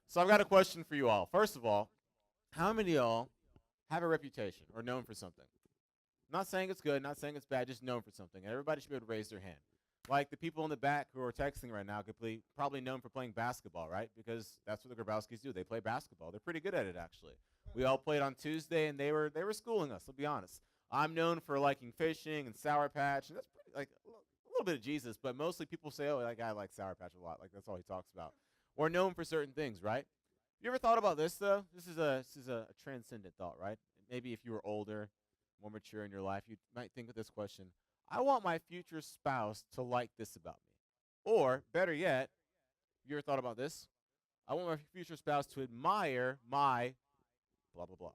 So I've got a question for you all. First of all, how many of y'all have a reputation or known for something? Not saying it's good, not saying it's bad, just known for something. And everybody should be able to raise their hand. Like the people in the back who are texting right now, probably known for playing basketball, right? Because that's what the Grabowskis do. They play basketball. They're pretty good at it, actually. We all played on Tuesday, and they were schooling us. I'll be honest. I'm known for liking fishing and Sour Patch, and that's pretty like a little bit of Jesus, but mostly people say, "Oh, that guy likes Sour Patch a lot." Like that's all he talks about. We're known for certain things, right? You ever thought about this though? This is a transcendent thought, right? Maybe if you were older, more mature in your life, you might think of this question. I want my future spouse to like this about me. Or, better yet, you ever thought about this? I want my future spouse to admire my blah, blah, blah.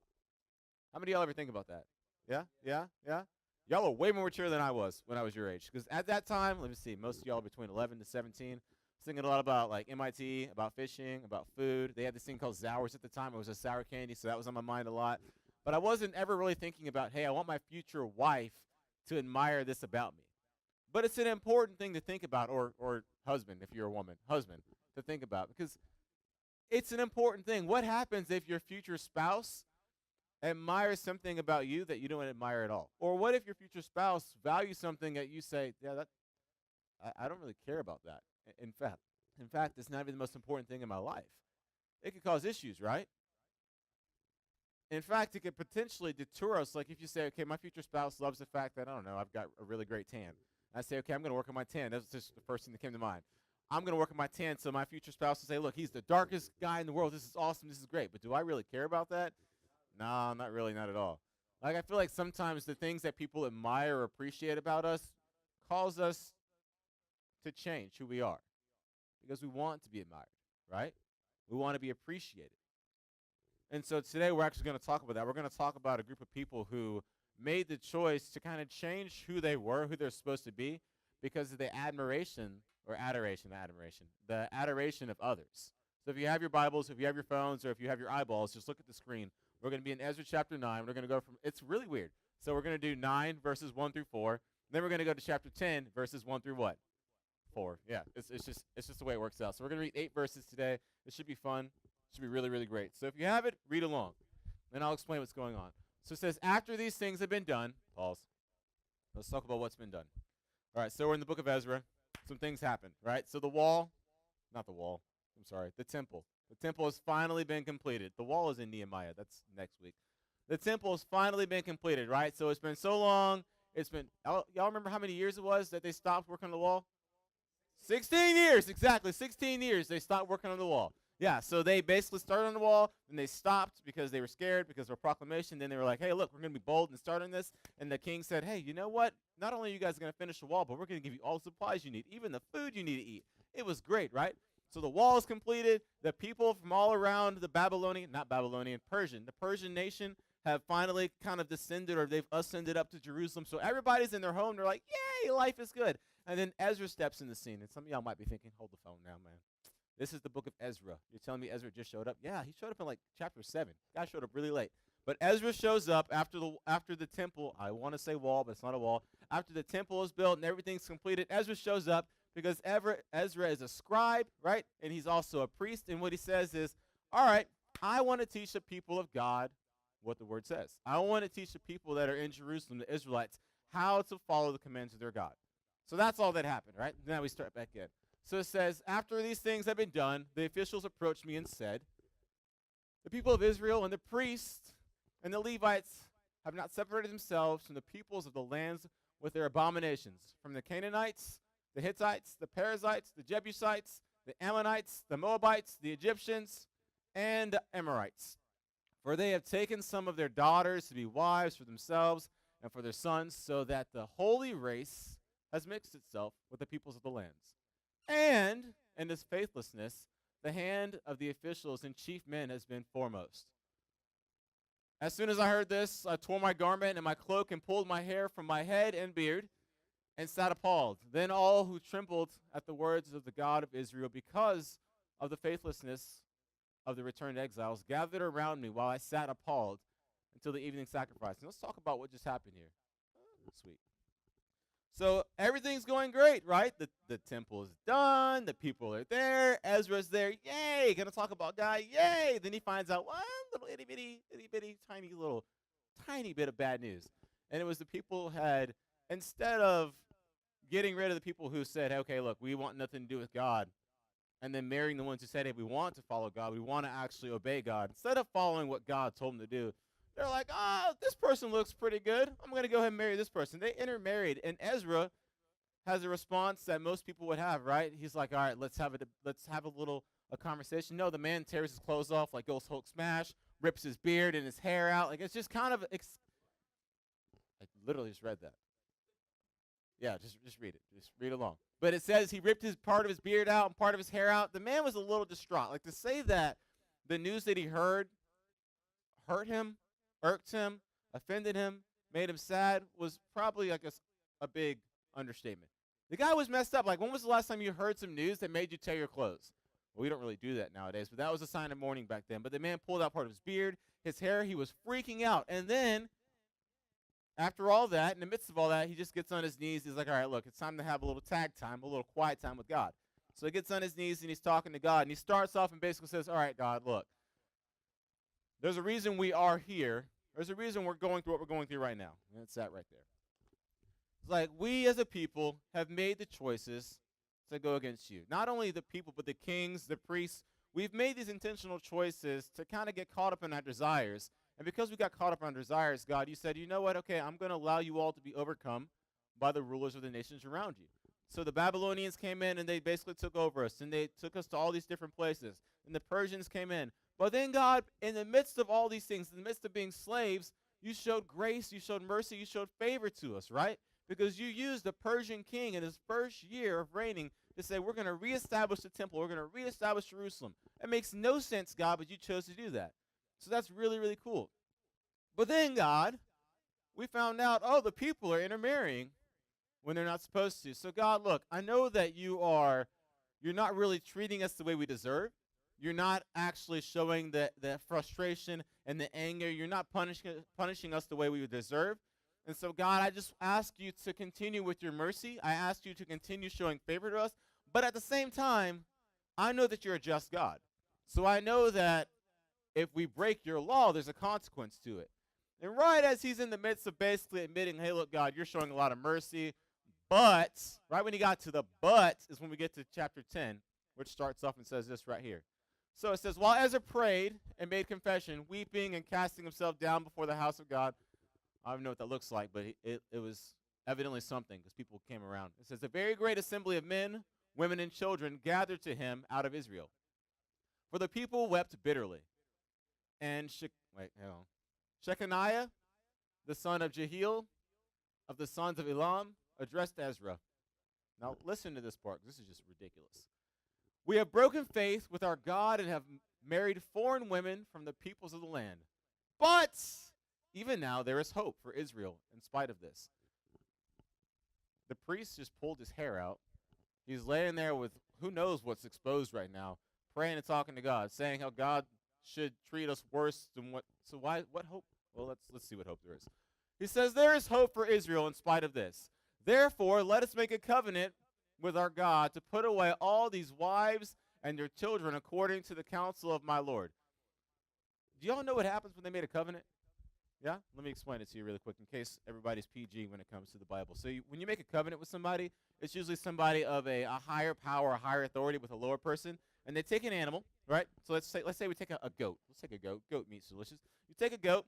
How many of y'all ever think about that? Yeah? Yeah? Yeah? Y'all are way more mature than I was when I was your age. Because at that time, let me see, most of y'all are between 11 to 17. I was thinking a lot about like MIT, about fishing, about food. They had this thing called Zowers at the time. It was a sour candy, so that was on my mind a lot. But I wasn't ever really thinking about, hey, I want my future wife to admire this about me. But it's an important thing to think about, or husband, if you're a woman, husband, to think about. Because it's an important thing. What happens if your future spouse admires something about you that you don't admire at all? Or what if your future spouse values something that you say, yeah, I don't really care about that. In fact, it's not even the most important thing in my life. It could cause issues, right? In fact, it could potentially deter us. Like if you say, okay, my future spouse loves the fact that, I don't know, I've got a really great tan. I say, okay, I'm going to work on my tan. That's just the first thing that came to mind. I'm going to work on my tan so my future spouse will say, look, he's the darkest guy in the world. This is awesome. This is great. But do I really care about that? No, not really, not at all. Like I feel like sometimes the things that people admire or appreciate about us cause us to change who we are because we want to be admired, right? We want to be appreciated. And so today we're actually going to talk about that. We're going to talk about a group of people who made the choice to kind of change who they were, who they're supposed to be, because of the admiration, the adoration of others. So if you have your Bibles, if you have your phones, or if you have your eyeballs, just look at the screen. We're going to be in Ezra chapter 9. We're going to go from, it's really weird. So we're going to do 9 verses 1 through 4. Then we're going to go to chapter 10 verses 1 through what? 4. Yeah, it's just the way it works out. So we're going to read 8 verses today. It should be fun. It should be really, really great. So if you have it, read along. Then I'll explain what's going on. So it says, after these things have been done, pause. Let's talk about what's been done. All right, so we're in the book of Ezra. Some things happened, right? So the temple. The temple has finally been completed. The wall is in Nehemiah. That's next week. The temple has finally been completed, right? So it's been so long. Y'all remember how many years it was that they stopped working on the wall? 16 years, exactly. 16 years they stopped working on the wall. Yeah, so they basically started on the wall, and they stopped because they were scared because of a proclamation. Then they were like, hey, look, we're going to be bold and start on this. And the king said, hey, you know what? Not only are you guys going to finish the wall, but we're going to give you all the supplies you need, even the food you need to eat. It was great, right? So the wall is completed. The people from all around the the Persian nation have finally kind of descended, or they've ascended up to Jerusalem. So everybody's in their home. They're like, yay, life is good. And then Ezra steps in the scene. And some of y'all might be thinking, hold the phone now, man. This is the book of Ezra. You're telling me Ezra just showed up? Yeah, he showed up in like chapter 7. Guy showed up really late. But Ezra shows up after the temple. I want to say wall, but it's not a wall. After the temple is built and everything's completed, Ezra shows up because Ezra is a scribe, right? And he's also a priest. And what he says is, all right, I want to teach the people of God what the word says. I want to teach the people that are in Jerusalem, the Israelites, how to follow the commands of their God. So that's all that happened, right? Now we start back in. So it says, after these things have been done, the officials approached me and said, the people of Israel and the priests and the Levites have not separated themselves from the peoples of the lands with their abominations, from the Canaanites, the Hittites, the Perizzites, the Jebusites, the Ammonites, the Moabites, the Egyptians, and the Amorites. For they have taken some of their daughters to be wives for themselves and for their sons, so that the holy race has mixed itself with the peoples of the lands. And in this faithlessness, the hand of the officials and chief men has been foremost. As soon as I heard this, I tore my garment and my cloak and pulled my hair from my head and beard and sat appalled. Then all who trembled at the words of the God of Israel because of the faithlessness of the returned exiles gathered around me while I sat appalled until the evening sacrifice. And let's talk about what just happened here. Sweet. So everything's going great, right? The temple is done. The people are there. Ezra's there. Yay! Gonna talk about God. Yay! Then he finds out one little itty bitty, tiny bit of bad news, and it was the people had, instead of getting rid of the people who said, hey, okay, look, we want nothing to do with God, and then marrying the ones who said, hey, we want to follow God, we want to actually obey God, instead of following what God told them to do, they're like, this person looks pretty good. I'm going to go ahead and marry this person. They intermarried, and Ezra has a response that most people would have, right? He's like, all right, let's have a conversation. No, the man tears his clothes off like Ghost Hulk Smash, rips his beard and his hair out. Like, it's just kind of, I literally just read that. Yeah, just read it. Just read along. But it says he ripped his part of his beard out and part of his hair out. The man was a little distraught. Like, to say that the news that he heard hurt him, irked him, offended him, made him sad was probably like a big understatement. The guy was messed up. Like, when was the last time you heard some news that made you tear your clothes? Well, we don't really do that nowadays, but that was a sign of mourning back then. But the man pulled out part of his beard, his hair. He was freaking out. And then, after all that, in the midst of all that, he just gets on his knees. He's like, all right, look, it's time to have a little tag time, a little quiet time with God. So he gets on his knees, and he's talking to God. And he starts off and basically says, all right, God, look, there's a reason we are here. There's a reason we're going through what we're going through right now. And it's that right there. It's like, we as a people have made the choices to go against you. Not only the people, but the kings, the priests. We've made these intentional choices to kind of get caught up in our desires. And because we got caught up in our desires, God, you said, you know what? Okay, I'm going to allow you all to be overcome by the rulers of the nations around you. So the Babylonians came in, and they basically took over us, and they took us to all these different places. And the Persians came in. But then, God, in the midst of all these things, in the midst of being slaves, you showed grace, you showed mercy, you showed favor to us, right? Because you used the Persian king in his first year of reigning to say, we're going to reestablish the temple, we're going to reestablish Jerusalem. It makes no sense, God, but you chose to do that. So that's really, really cool. But then, God, we found out, the people are intermarrying when they're not supposed to. So, God, look, I know that you're not really treating us the way we deserve. You're not actually showing the frustration and the anger. You're not punishing us the way we would deserve. And so, God, I just ask you to continue with your mercy. I ask you to continue showing favor to us. But at the same time, I know that you're a just God. So I know that if we break your law, there's a consequence to it. And right as he's in the midst of basically admitting, hey, look, God, you're showing a lot of mercy, but, right when he got to the but is when we get to chapter 10, which starts off and says this right here. So it says, while Ezra prayed and made confession, weeping and casting himself down before the house of God. I don't know what that looks like, but it was evidently something because people came around. It says, a very great assembly of men, women, and children gathered to him out of Israel. For the people wept bitterly. And Shechaniah, the son of Jehiel, of the sons of Elam, addressed Ezra. Now listen to this part. This is just ridiculous. We have broken faith with our God and have married foreign women from the peoples of the land. But even now there is hope for Israel in spite of this. The priest just pulled his hair out. He's laying there with who knows what's exposed right now, praying and talking to God, saying how God should treat us worse than what. So what hope? Well, let's see what hope there is. He says there is hope for Israel in spite of this. Therefore, let us make a covenant with our God to put away all these wives and their children according to the counsel of my Lord. Do y'all know what happens when they made a covenant? Yeah? Let me explain it to you really quick in case everybody's PG when it comes to the Bible. So when you make a covenant with somebody, it's usually somebody of a higher power, a higher authority with a lower person, and they take an animal, right? So let's say we take a goat. Let's take a goat. Goat meat's delicious. You take a goat,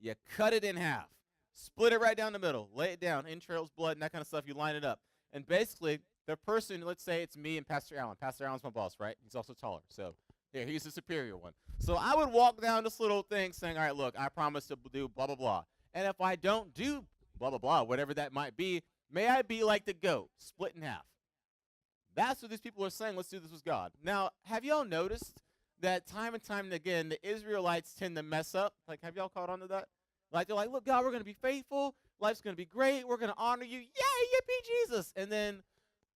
you cut it in half, split it right down the middle, lay it down, entrails, blood, and that kind of stuff. You line it up. And basically, the person, let's say it's me and Pastor Allen. Pastor Allen's my boss, right? He's also taller. So here, he's the superior one. So I would walk down this little thing saying, all right, look, I promise to do blah, blah, blah. And if I don't do blah, blah, blah, whatever that might be, may I be like the goat, split in half. That's what these people are saying. Let's do this with God. Now, have y'all noticed that time and time again, the Israelites tend to mess up? Like, have y'all caught on to that? Like, they're like, look, God, we're going to be faithful. Life's going to be great. We're going to honor you. Yay, yippee, Jesus. And then,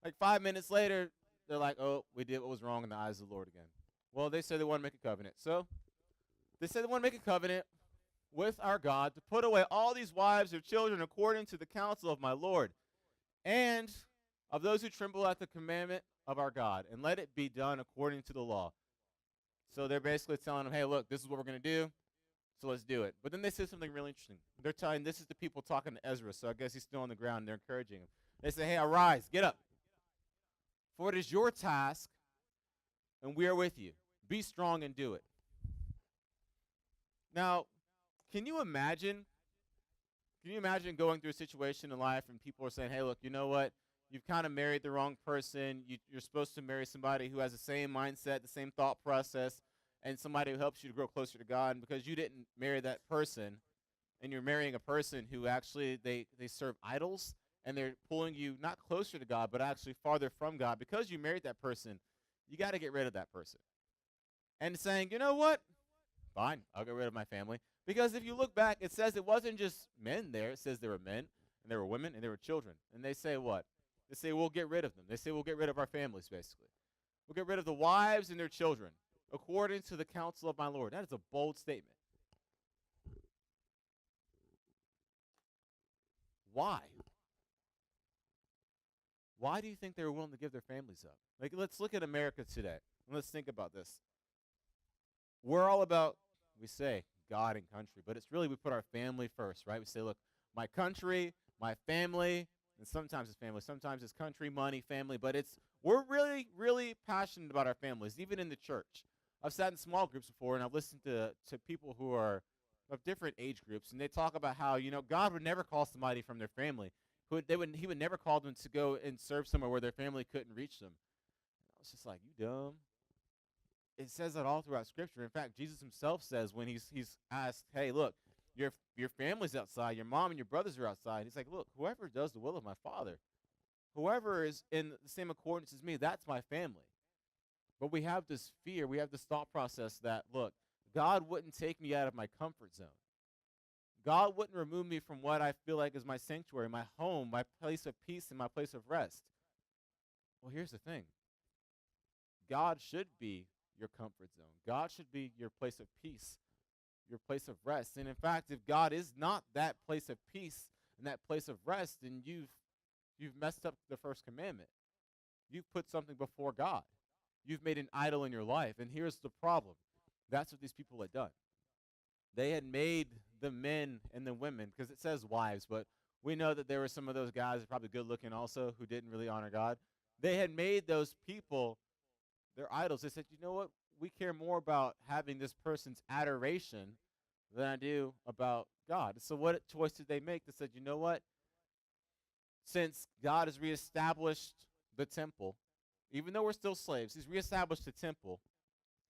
like 5 minutes later, they're like, oh, we did what was wrong in the eyes of the Lord again. Well, they said they want to make a covenant. So they said they want to make a covenant with our God to put away all these wives or children according to the counsel of my Lord. and of those who tremble at the commandment of our God, and let it be done according to the law. So they're basically telling them, hey, look, this is what we're going to do, so let's do it. But then they say something really interesting. They're telling, this is the people talking to Ezra, so I guess he's still on the ground. They're encouraging him. They say, hey, arise, get up, for it is your task, and we are with you. Be strong and do it. Now, can you imagine going through a situation in life and people are saying, hey, look, you know what? You've kind of married the wrong person. You're supposed to marry somebody who has the same mindset, the same thought process, and somebody who helps you to grow closer to God. And because you didn't marry that person, and you're marrying a person who actually they serve idols, and they're pulling you not closer to God, but actually farther from God. Because you married that person, you got to get rid of that person. And saying, you know what? Fine, I'll get rid of my family. Because if you look back, it says it wasn't just men there. It says there were men, and there were women, and there were children. And they say what? They say, we'll get rid of them. They say, we'll get rid of our families, basically. We'll get rid of the wives and their children, according to the counsel of my Lord. That is a bold statement. Why? Why do you think they were willing to give their families up? Like, let's look at America today, and let's think about this. We're all about, we say, God and country, but it's really we put our family first, right? We say, look, my country, my family, and sometimes it's family, sometimes it's country, money, family, but we're really, really passionate about our families, even in the church. I've sat in small groups before, and I've listened to people who are of different age groups, and they talk about how, God would never call somebody from their family. He would never call them to go and serve somewhere where their family couldn't reach them. I was just like, you dumb. It says that all throughout Scripture. In fact, Jesus himself says when he's asked, hey, look, your family's outside, your mom and your brothers are outside. He's like, look, whoever does the will of my Father, whoever is in the same accordance as me, that's my family. But we have this fear, we have this thought process that, look, God wouldn't take me out of my comfort zone. God wouldn't remove me from what I feel like is my sanctuary, my home, my place of peace, and my place of rest. Well, here's the thing. God should be your comfort zone. God should be your place of peace, your place of rest. And in fact, if God is not that place of peace and that place of rest, then you've messed up the first commandment. You've put something before God. You've made an idol in your life. And here's the problem. That's what these people had done. They had made the men and the women, because it says wives, but we know that there were some of those guys, probably good looking also, who didn't really honor God. They had made those people their idols. They said, you know what? We care more about having this person's adoration than I do about God. So what choice did they make? They said, you know what? Since God has reestablished the temple, even though we're still slaves, he's reestablished the temple.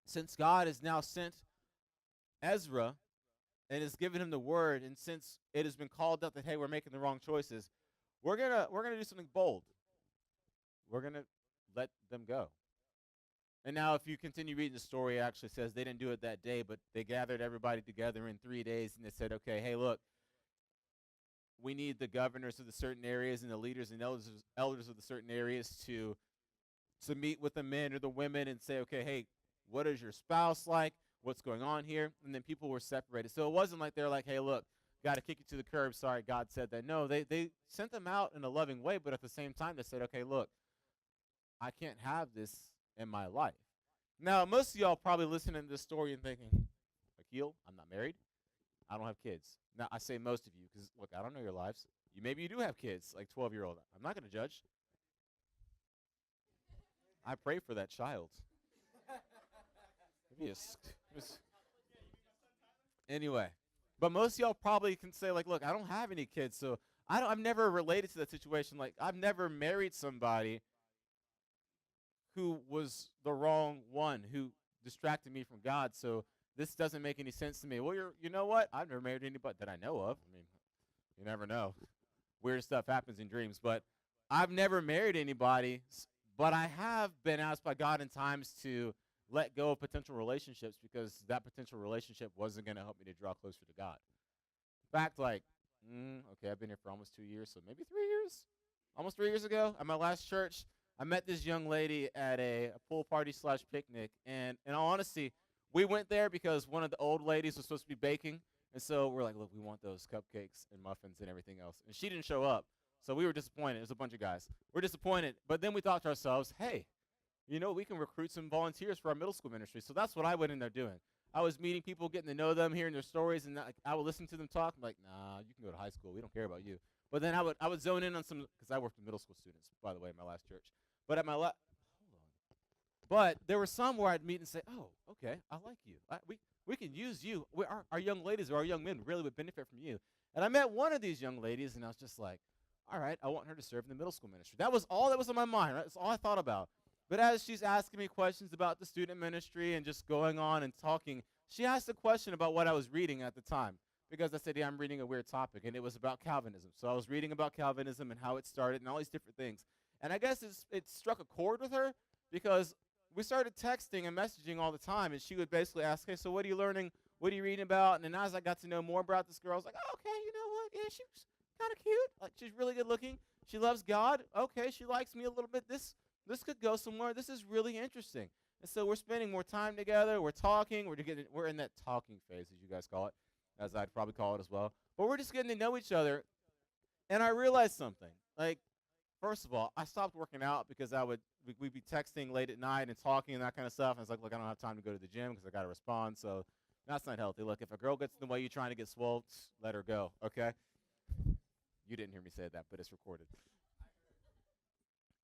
Since God has now sent Ezra and has given him the word, and since it has been called up that, hey, we're making the wrong choices, we're gonna do something bold. We're gonna let them go. And now if you continue reading the story, it actually says they didn't do it that day, but they gathered everybody together in 3 days, and they said, okay, hey, look, we need the governors of the certain areas and the leaders and elders of the certain areas to meet with the men or the women and say, okay, hey, what is your spouse like? What's going on here? And then people were separated. So it wasn't like they're like, hey, look, got to kick you to the curb. Sorry, God said that. No, they sent them out in a loving way, but at the same time, they said, okay, look, I can't have this in my life. Now, most of y'all probably listening to this story and thinking, Akil, I'm not married. I don't have kids. Now, I say most of you because, look, I don't know your lives. Maybe you do have kids, like 12-year-old. I'm not going to judge. I pray for that child. Anyway, but most of y'all probably can say, like, look, I don't have any kids, so I've never related to that situation. Like, I've never married somebody who was the wrong one, who distracted me from God, so this doesn't make any sense to me. Well, you know what? I've never married anybody that I know of. I mean, you never know. Weird stuff happens in dreams, but I've never married anybody, but I have been asked by God in times to let go of potential relationships because that potential relationship wasn't going to help me to draw closer to God. In fact, like, okay, I've been here for almost 2 years, so maybe 3 years? Almost 3 years ago, at my last church, I met this young lady at a pool party / picnic, and in all honesty, we went there because one of the old ladies was supposed to be baking, and so we're like, look, we want those cupcakes and muffins and everything else. And she didn't show up, So we were disappointed. It was a bunch of guys. We're disappointed. But then we thought to ourselves, hey, we can recruit some volunteers for our middle school ministry. So that's what I went in there doing. I was meeting people, getting to know them, hearing their stories, and I would listen to them talk. I'm like, nah, you can go to high school. We don't care about you. But then I would zone in on some, because I worked with middle school students, by the way, in my last church. But at my hold on. But there were some where I'd meet and say, oh, okay, I like you. We can use you. Our young ladies or our young men really would benefit from you. And I met one of these young ladies, and I was just like, all right, I want her to serve in the middle school ministry. That was all that was on my mind, right? That's all I thought about. But as she's asking me questions about the student ministry and just going on and talking, she asked a question about what I was reading at the time. Because I said, yeah, I'm reading a weird topic, and it was about Calvinism. So I was reading about Calvinism and how it started and all these different things. And I guess it struck a chord with her because we started texting and messaging all the time, and she would basically ask, hey, so what are you learning? What are you reading about? And then as I got to know more about this girl, I was like, oh, okay, you know what? Yeah, she's kind of cute. Like, she's really good looking. She loves God. Okay, she likes me a little bit. This could go somewhere. This is really interesting. And so we're spending more time together. We're talking. We're in that talking phase, as you guys call it, as I'd probably call it as well. But we're just getting to know each other. And I realized something. Like, first of all, I stopped working out because we'd be texting late at night and talking and that kind of stuff. And it's like, look, I don't have time to go to the gym because I got to respond. So that's not healthy. Look, if a girl gets in the way you're trying to get swole, let her go, okay? You didn't hear me say that, but it's recorded.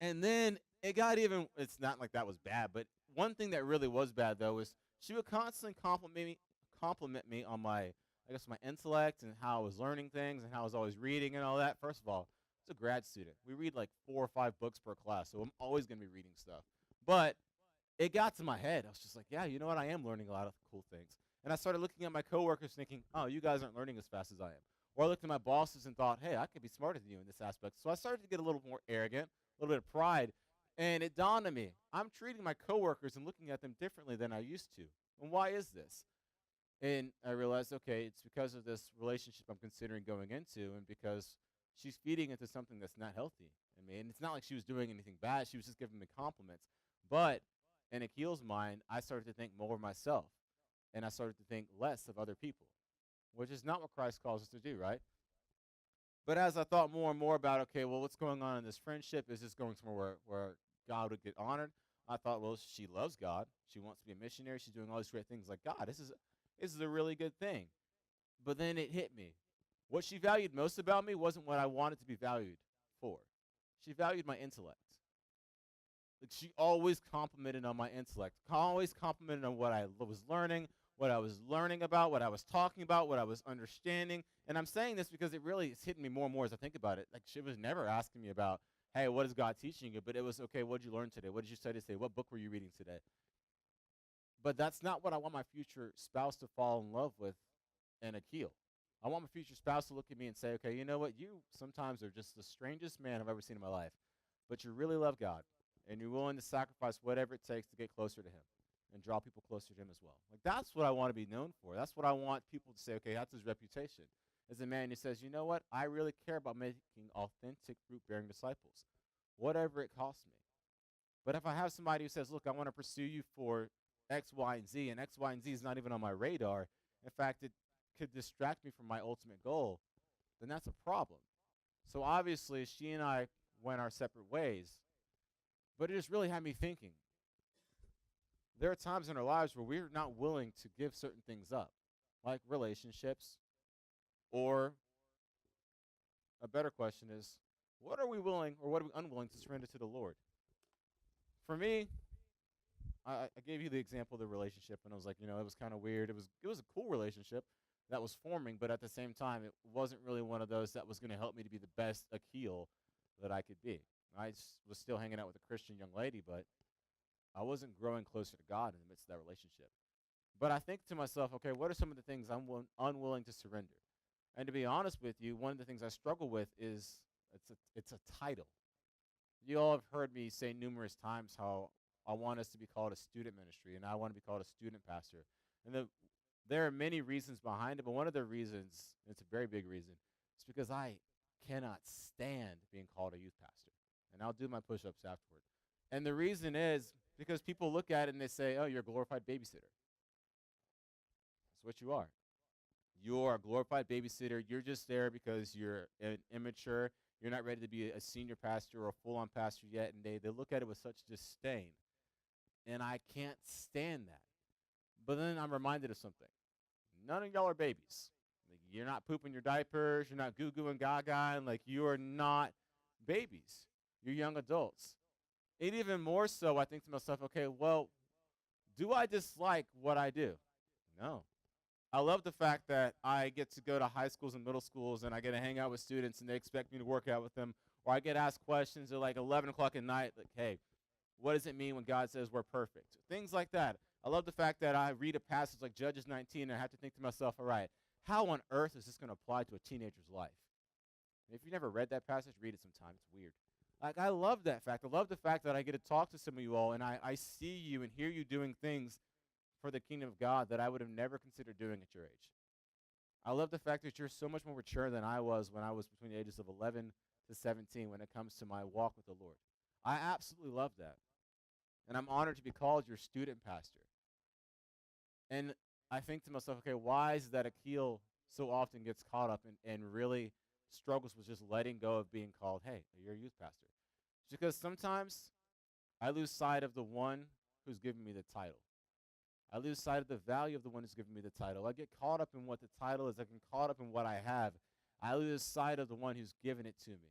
And then it's not like that was bad, but one thing that really was bad, though, was she would constantly compliment me on my intellect and how I was learning things and how I was always reading and all that. First of all, it's a grad student. We read like 4 or 5 books per class, so I'm always going to be reading stuff. But it got to my head. I was just like, yeah, you know what? I am learning a lot of cool things. And I started looking at my coworkers thinking, oh, you guys aren't learning as fast as I am. Or I looked at my bosses and thought, hey, I could be smarter than you in this aspect. So I started to get a little more arrogant, a little bit of pride. And it dawned on me, I'm treating my coworkers and looking at them differently than I used to. And why is this? And I realized, okay, it's because of this relationship I'm considering going into and because she's feeding into something that's not healthy in me. And it's not like she was doing anything bad. She was just giving me compliments. But in Akil's mind, I started to think more of myself. And I started to think less of other people, which is not what Christ calls us to do, right? But as I thought more and more about, okay, well, what's going on in this friendship? Is this going somewhere where God would get honored? I thought, well, she loves God. She wants to be a missionary. She's doing all these great things like God. This is a really good thing. But then it hit me. What she valued most about me wasn't what I wanted to be valued for. She valued my intellect. Like, she always complimented on my intellect, always complimented on what I was learning, what I was learning about, what I was talking about, what I was understanding. And I'm saying this because it really is hitting me more and more as I think about it. Like, she was never asking me about, hey, what is God teaching you? But it was, okay, what did you learn today? What did you study today? What book were you reading today? But that's not what I want my future spouse to fall in love with and Akil. I want my future spouse to look at me and say, okay, you know what? You sometimes are just the strangest man I've ever seen in my life. But you really love God, and you're willing to sacrifice whatever it takes to get closer to him and draw people closer to him as well. Like, that's what I want to be known for. That's what I want people to say, okay, that's his reputation. As a man who says, you know what? I really care about making authentic fruit-bearing disciples, whatever it costs me. But if I have somebody who says, look, I want to pursue you for X, Y, and Z, and X, Y, and Z is not even on my radar, in fact, it could distract me from my ultimate goal, then that's a problem. So obviously, she and I went our separate ways, but it just really had me thinking. There are times in our lives where we're not willing to give certain things up, like relationships, or a better question is, what are we willing or what are we unwilling to surrender to the Lord? For me, I gave you the example of the relationship, and I was like, it was kind of weird. It was a cool relationship that was forming, but at the same time, it wasn't really one of those that was going to help me to be the best Akil that I could be. I was still hanging out with a Christian young lady, but I wasn't growing closer to God in the midst of that relationship. But I think to myself, okay, what are some of the things I'm unwilling to surrender? And to be honest with you, one of the things I struggle with is it's a title. You all have heard me say numerous times how I want us to be called a student ministry, and I want to be called a student pastor. And there are many reasons behind it, but one of the reasons, and it's a very big reason, is because I cannot stand being called a youth pastor. And I'll do my push-ups afterward. And the reason is because people look at it and they say, oh, you're a glorified babysitter. That's what you are. You're a glorified babysitter. You're just there because you're immature You're not ready to be a senior pastor or a full-on pastor yet, and they look at it with such disdain. And I can't stand that. But then I'm reminded of something. None of y'all are babies. Like, you're not pooping your diapers. You're not goo-goo and gaga. And like, you are not babies. You're young adults. And even more so, I think to myself, okay, well, do I dislike what I do? No. I love the fact that I get to go to high schools and middle schools, and I get to hang out with students, and they expect me to work out with them. Or I get asked questions at like 11 o'clock at night, like, hey, what does it mean when God says we're perfect? Things like that. I love the fact that I read a passage like Judges 19, and I have to think to myself, all right, how on earth is this going to apply to a teenager's life? And if you never read that passage, read it sometime. It's weird. Like, I love that fact. I love the fact that I get to talk to some of you all, and I see you and hear you doing things for the kingdom of God that I would have never considered doing at your age. I love the fact that you're so much more mature than I was when I was between the ages of 11 to 17 when it comes to my walk with the Lord. I absolutely love that. And I'm honored to be called your student pastor. And I think to myself, okay, why is that Akil so often gets caught up and really struggles with just letting go of being called, hey, you're a youth pastor? It's because sometimes I lose sight of the one who's given me the title. I lose sight of the value of the one who's given me the title. I get caught up in what the title is. I get caught up in what I have. I lose sight of the one who's given it to me.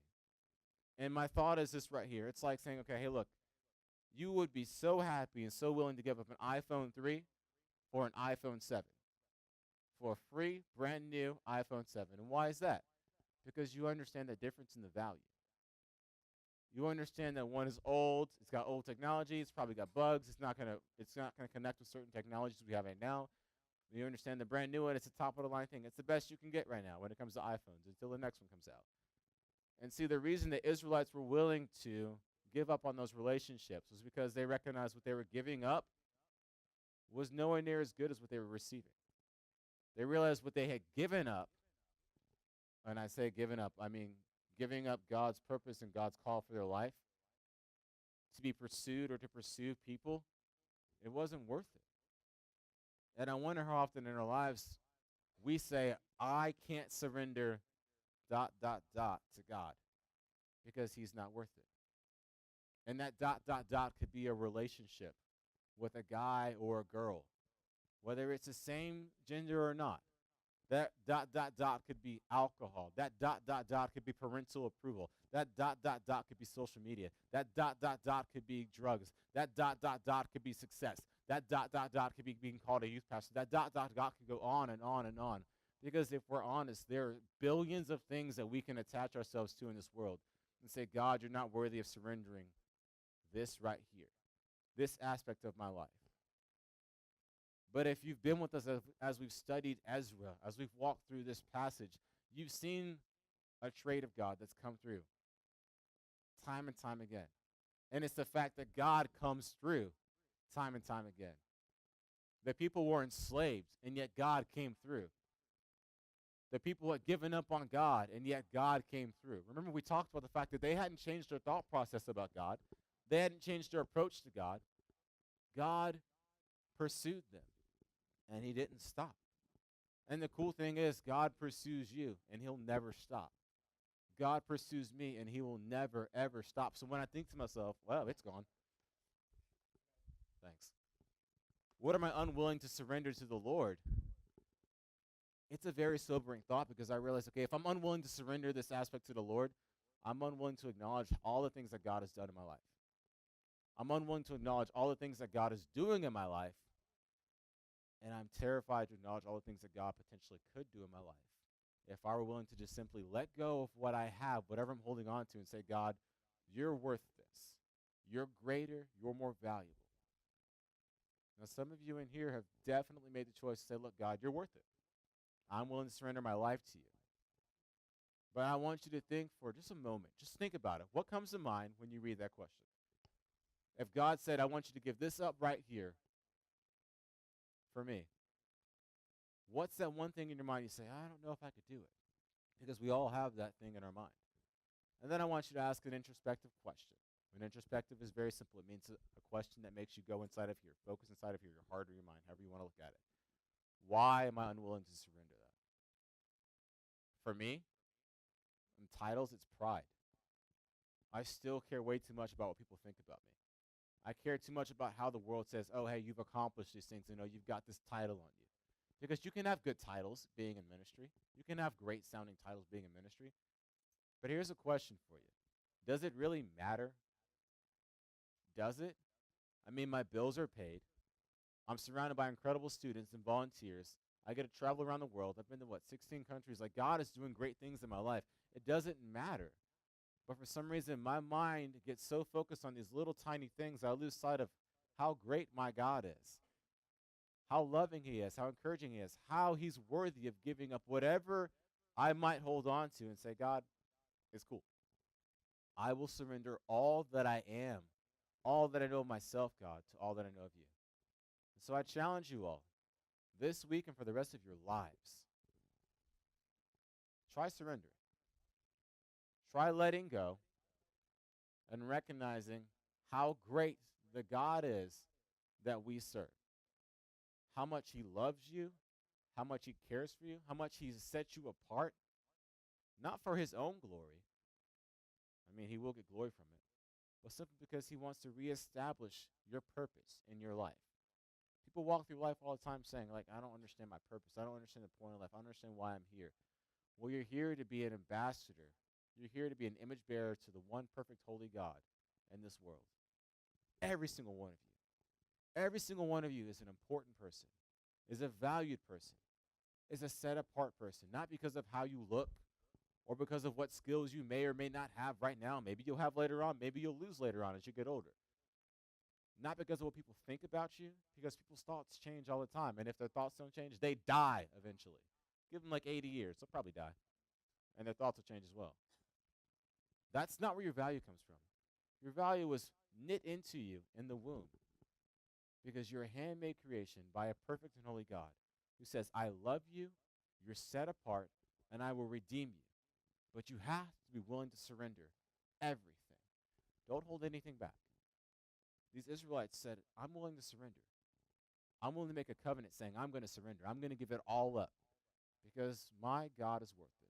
And my thought is this right here. It's like saying, okay, hey, look, you would be so happy and so willing to give up an iPhone 3 or an iPhone 7 for a free, brand new iPhone 7. And why is that? Because you understand the difference in the value. You understand that one is old, it's got old technology, it's probably got bugs, it's not gonna connect with certain technologies we have right now. You understand the brand new one, it's a top of the line thing. It's the best you can get right now when it comes to iPhones until the next one comes out. And see, the reason the Israelites were willing to give up on those relationships was because they recognized what they were giving up was nowhere near as good as what they were receiving. They realized what they had given up, and I say given up, I mean giving up God's purpose and God's call for their life to be pursued or to pursue people, it wasn't worth it. And I wonder how often in our lives we say, I can't surrender ... to God because he's not worth it. And that ... could be a relationship with a guy or a girl, whether it's the same gender or not. That ... could be alcohol. That ... could be parental approval. That ... could be social media. That ... could be drugs. That ... could be success. That ... could be being called a youth pastor. That ... could go on and on and on. Because if we're honest, there are billions of things that we can attach ourselves to in this world and say, God, you're not worthy of surrendering this right here, this aspect of my life. But if you've been with us as we've studied Ezra, as we've walked through this passage, you've seen a trait of God that's come through time and time again. And it's the fact that God comes through time and time again. The people were enslaved, and yet God came through. The people had given up on God, and yet God came through. Remember, we talked about the fact that they hadn't changed their thought process about God. They hadn't changed their approach to God. God pursued them, and he didn't stop. And the cool thing is, God pursues you, and he'll never stop. God pursues me, and he will never, ever stop. So when I think to myself, well, it's gone. Thanks. What am I unwilling to surrender to the Lord? It's a very sobering thought because I realize, okay, if I'm unwilling to surrender this aspect to the Lord, I'm unwilling to acknowledge all the things that God has done in my life. I'm unwilling to acknowledge all the things that God is doing in my life, and I'm terrified to acknowledge all the things that God potentially could do in my life. If I were willing to just simply let go of what I have, whatever I'm holding on to, and say, God, you're worth this. You're greater. You're more valuable. Now, some of you in here have definitely made the choice to say, look, God, you're worth it. I'm willing to surrender my life to you. But I want you to think for just a moment. Just think about it. What comes to mind when you read that question? If God said, I want you to give this up right here for me, what's that one thing in your mind you say, I don't know if I could do it? Because we all have that thing in our mind. And then I want you to ask an introspective question. An introspective is very simple. It means a question that makes you go inside of here, focus inside of here, your heart or your mind, however you want to look at it. Why am I unwilling to surrender that? For me, in titles, it's pride. I still care way too much about what people think about me. I care too much about how the world says, oh, hey, you've accomplished these things. You've got this title on you. Because you can have good titles being in ministry. You can have great sounding titles being in ministry. But here's a question for you. Does it really matter? Does it? I mean, my bills are paid. I'm surrounded by incredible students and volunteers. I get to travel around the world. I've been to, 16 countries. Like, God is doing great things in my life. It doesn't matter. But for some reason, my mind gets so focused on these little tiny things, I lose sight of how great my God is, how loving he is, how encouraging he is, how he's worthy of giving up whatever I might hold on to and say, God, it's cool. I will surrender all that I am, all that I know of myself, God, to all that I know of you. And so I challenge you all this week and for the rest of your lives. Try surrendering. Try letting go and recognizing how great the God is that we serve. How much he loves you, how much he cares for you, how much he's set you apart, not for his own glory. I mean, he will get glory from it, but simply because he wants to reestablish your purpose in your life. People walk through life all the time saying, like, I don't understand my purpose. I don't understand the point of life. I don't understand why I'm here. Well, you're here to be an ambassador. You're here to be an image bearer to the one perfect holy God in this world. Every single one of you. Every single one of you is an important person, is a valued person, is a set-apart person, not because of how you look or because of what skills you may or may not have right now. Maybe you'll have later on. Maybe you'll lose later on as you get older. Not because of what people think about you, because people's thoughts change all the time. And if their thoughts don't change, they die eventually. Give them like 80 years. They'll probably die. And their thoughts will change as well. That's not where your value comes from. Your value was knit into you in the womb because you're a handmade creation by a perfect and holy God who says, I love you, you're set apart, and I will redeem you. But you have to be willing to surrender everything. Don't hold anything back. These Israelites said, I'm willing to surrender. I'm willing to make a covenant saying, I'm going to surrender. I'm going to give it all up because my God is worth it.